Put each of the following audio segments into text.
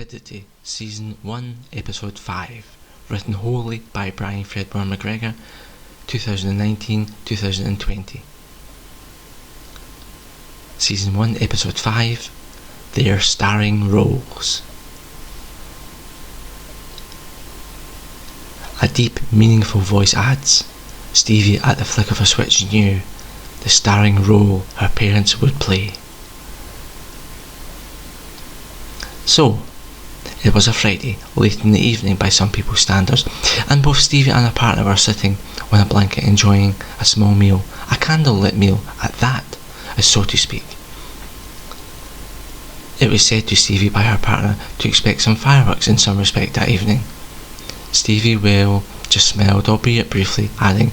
Acidity, Season 1, Episode 5, written wholly by Brian Fredborn McGregor, 2019-2020. Season 1, Episode 5, Their Starring Roles. A deep, meaningful voice adds, Stevie at the flick of a switch knew the starring role her parents would play. So, it was a Friday, late in the evening by some people's standards, and both Stevie and her partner were sitting on a blanket enjoying a small meal, a candlelit meal at that, so to speak. It was said to Stevie by her partner to expect some fireworks in some respect that evening. Stevie, well, just smiled, albeit briefly, adding,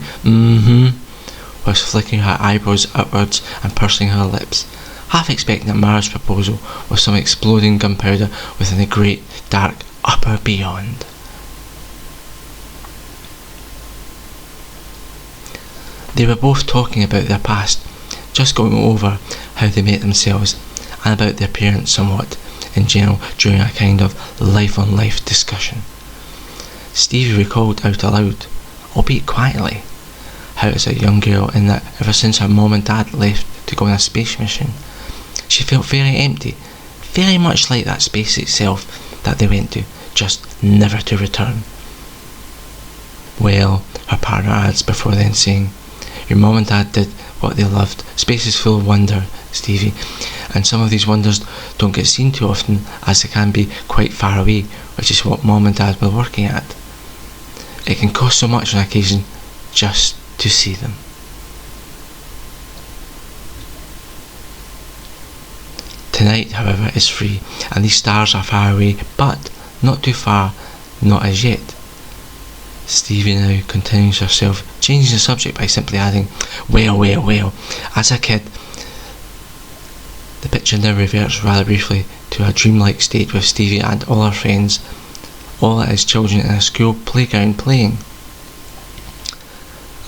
whilst flicking her eyebrows upwards and pursing her lips, half expecting a marriage proposal with some exploding gunpowder within the great, dark, upper beyond. They were both talking about their past, just going over how they met themselves, and about their parents somewhat, in general, during a kind of life-on-life discussion. Stevie recalled out aloud, albeit quietly, how as a young girl in that ever since her mom and dad left to go on a space mission, she felt very empty, very much like that space itself that they went to, just never to return. Well, her partner adds before then saying, your mom and dad did what they loved. Space is full of wonder, Stevie, and some of these wonders don't get seen too often as they can be quite far away, which is what mom and dad were working at. It can cost so much on occasion just to see them. Tonight, however, is free, and these stars are far away, but not too far, not as yet. Stevie now continues herself, changing the subject by simply adding, well, as a kid. The picture now reverts rather briefly to a dreamlike state with Stevie and all her friends, all as children in a school playground playing.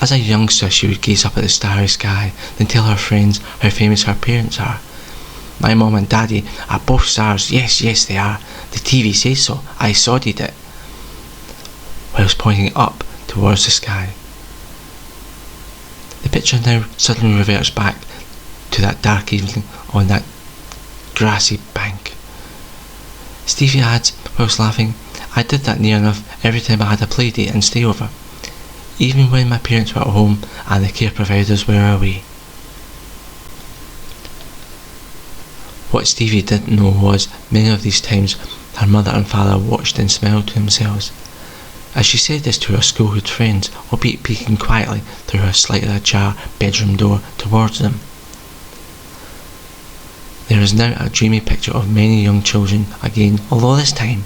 As a youngster, she would gaze up at the starry sky, then tell her friends how famous her parents are. My mom and daddy are both stars, yes they are. The TV says so, I sawed it. Whilst pointing up towards the sky. The picture now suddenly reverts back to that dark evening on that grassy bank. Stevie adds, whilst laughing, I did that near enough every time I had a play date and stay over, even when my parents were at home and the care providers were away. What Stevie didn't know was, many of these times, her mother and father watched and smiled to themselves, as she said this to her schoolhood friends, albeit peeking quietly through her slightly ajar bedroom door towards them. There is now a dreamy picture of many young children again, although this time,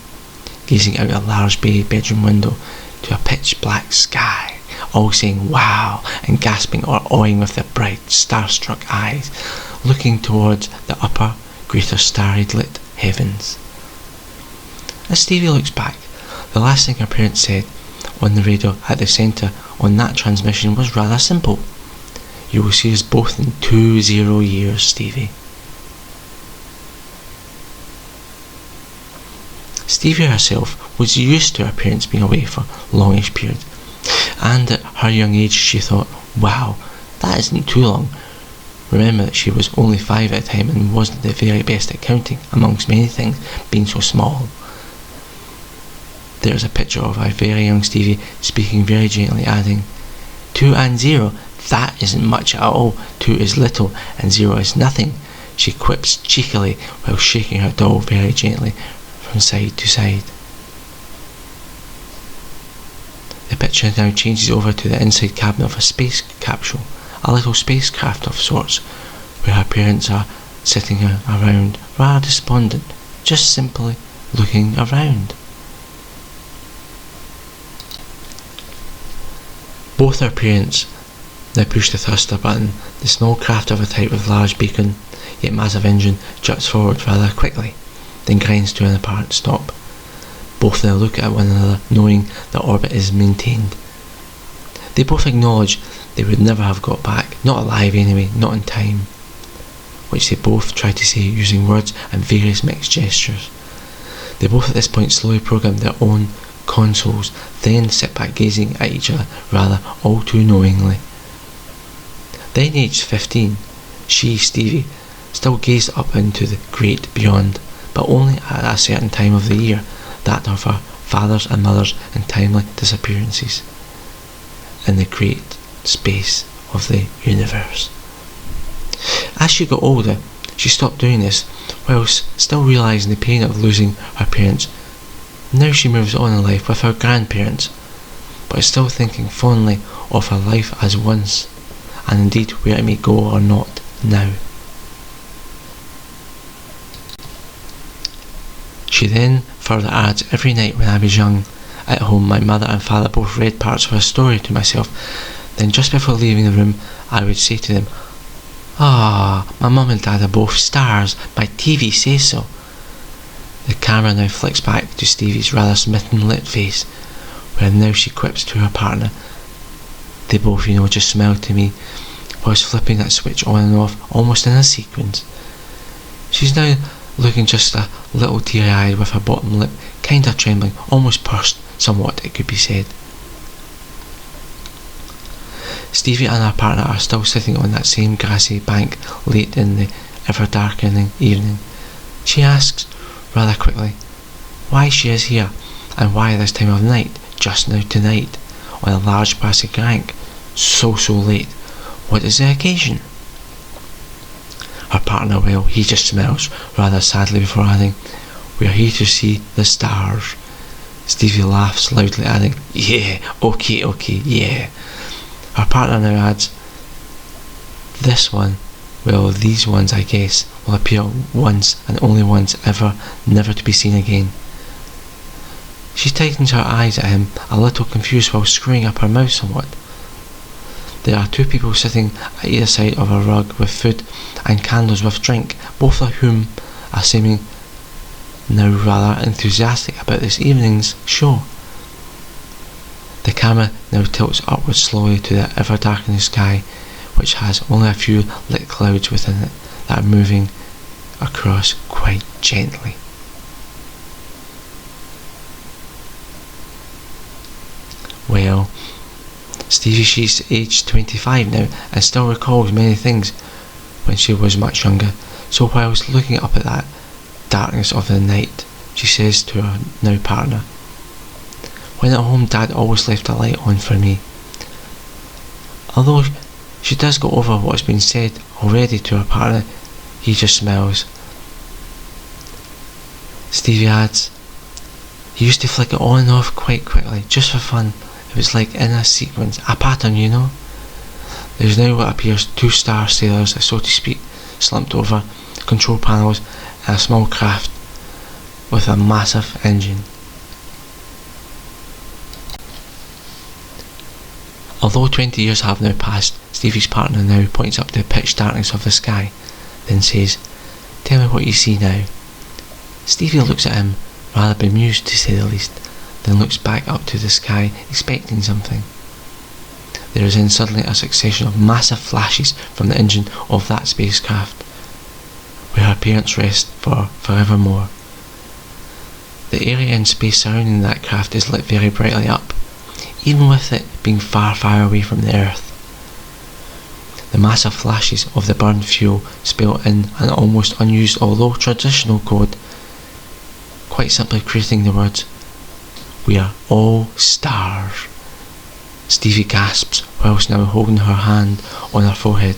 gazing out a large bay bedroom window to a pitch black sky, all saying wow and gasping or awing with their bright starstruck eyes, looking towards the upper, greater starry-lit heavens. As Stevie looks back, the last thing her parents said on the radio at the centre on that transmission was rather simple. You will see us both in 20 years, Stevie. Stevie herself was used to her parents being away for longish periods, and at her young age she thought, wow, that isn't too long. Remember that she was only 5 at the time and wasn't the very best at counting, amongst many things, being so small. There is a picture of a very young Stevie speaking very gently, adding, 2 and 0, that isn't much at all. 2 is little and 0 is nothing, she quips cheekily while shaking her doll very gently from side to side. The picture now changes over to the inside cabin of a space capsule, a little spacecraft of sorts, where her parents are sitting around, rather despondent, just simply looking around. Both her parents now push the thruster button. The small craft of a type with large beacon, yet massive engine, juts forward rather quickly, then grinds to an apparent stop. Both now look at one another, knowing that orbit is maintained. They both acknowledge they would never have got back, not alive anyway, not in time, which they both try to say using words and various mixed gestures. They both at this point slowly program their own consoles, then sit back gazing at each other rather all too knowingly. Then aged 15, she, Stevie, still gazed up into the great beyond, but only at a certain time of the year, that of her fathers and mothers' untimely disappearances in the great space of the universe. As she got older, she stopped doing this, whilst still realising the pain of losing her parents. Now she moves on in life with her grandparents, but is still thinking fondly of her life as once, and indeed where it may go or not now. She then further adds, every night when I was young, at home my mother and father both read parts of a story to myself. Then just before leaving the room I would say to them, "Ah, my mum and dad are both stars, my TV says so." The camera now flicks back to Stevie's rather smitten lit face, where now she quips to her partner. They both, just smiled to me, whilst flipping that switch on and off almost in a sequence. She's now looking just a little teary-eyed, with her bottom lip kinda trembling, almost pursed somewhat, it could be said. Stevie and her partner are still sitting on that same grassy bank late in the ever-darkening evening. She asks, rather quickly, why she is here, and why this time of night, just now tonight, on a large plastic crank, so late. What is the occasion? Her partner, well, he just smiles rather sadly before adding, "We are here to see the stars." Stevie laughs loudly, adding, "Yeah, okay, yeah." Her partner now adds, "This one, well, these ones, I guess, will appear once and only once, ever, never to be seen again." She tightens her eyes at him, a little confused, while screwing up her mouth somewhat. There are two people sitting at either side of a rug with food and candles with drink, both of whom are seeming now rather enthusiastic about this evening's show. The camera now tilts upwards slowly to the ever-darkening sky, which has only a few lit clouds within it that are moving across quite gently. Well, Stevie, she's aged 25 now and still recalls many things when she was much younger, so whilst looking up at that darkness of the night, she says to her now partner, "When at home Dad always left a light on for me." Although she does go over what's been said already to her partner, he just smiles. Stevie adds, "He used to flick it on and off quite quickly, just for fun. It was like in a sequence, a pattern, There's now what appears 2 star sailors, so to speak, slumped over control panels in a small craft with a massive engine." Although 20 years have now passed, Stevie's partner now points up the pitch darkness of the sky, then says, "Tell me what you see now." Stevie looks at him, rather bemused to say the least, then looks back up to the sky, expecting something. There is then suddenly a succession of massive flashes from the engine of that spacecraft, where her parents rest for forevermore. The area in space surrounding that craft is lit very brightly up, even with it being far away from the Earth. The massive flashes of the burned fuel spell in an almost unused, although traditional code, quite simply creating the words, "We are all stars." Stevie gasps, whilst now holding her hand on her forehead.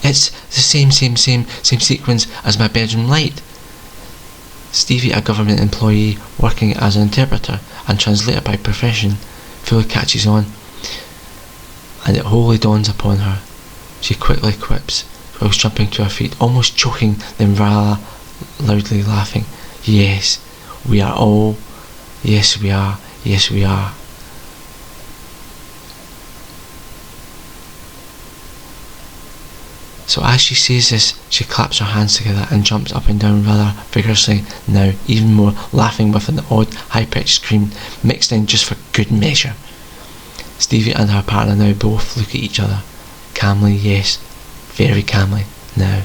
"It's the same sequence as my bedroom light." Stevie, a government employee working as an interpreter and translator by profession, fully catches on, and it wholly dawns upon her. She quickly quips, whilst jumping to her feet, almost choking, then rather loudly laughing, "Yes, we are all. Yes, we are. Yes, we are." So as she says this, she claps her hands together and jumps up and down rather vigorously, now even more, laughing with an odd high-pitched scream mixed in just for good measure. Stevie and her partner now both look at each other, calmly, yes, very calmly now.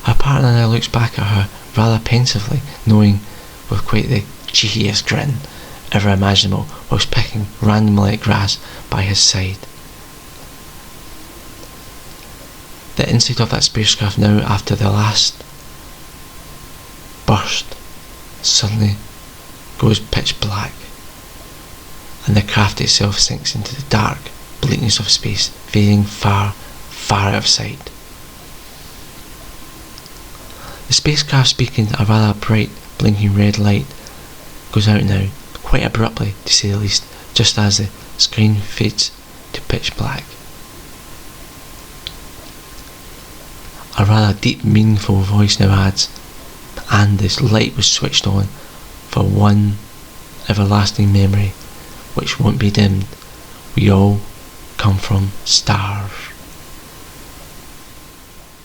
Her partner now looks back at her rather pensively, knowing with quite the cheekiest grin ever imaginable, whilst picking randomly at grass by his side. The inside of that spacecraft now, after the last burst, suddenly goes pitch black, and the craft itself sinks into the dark bleakness of space, fading far, far out of sight. The spacecraft, speaking a rather bright, blinking red light, goes out now, quite abruptly to say the least, just as the screen fades to pitch black. A rather deep, meaningful voice now adds, and this light was switched on for one everlasting memory which won't be dimmed. We all come from stars.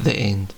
The end.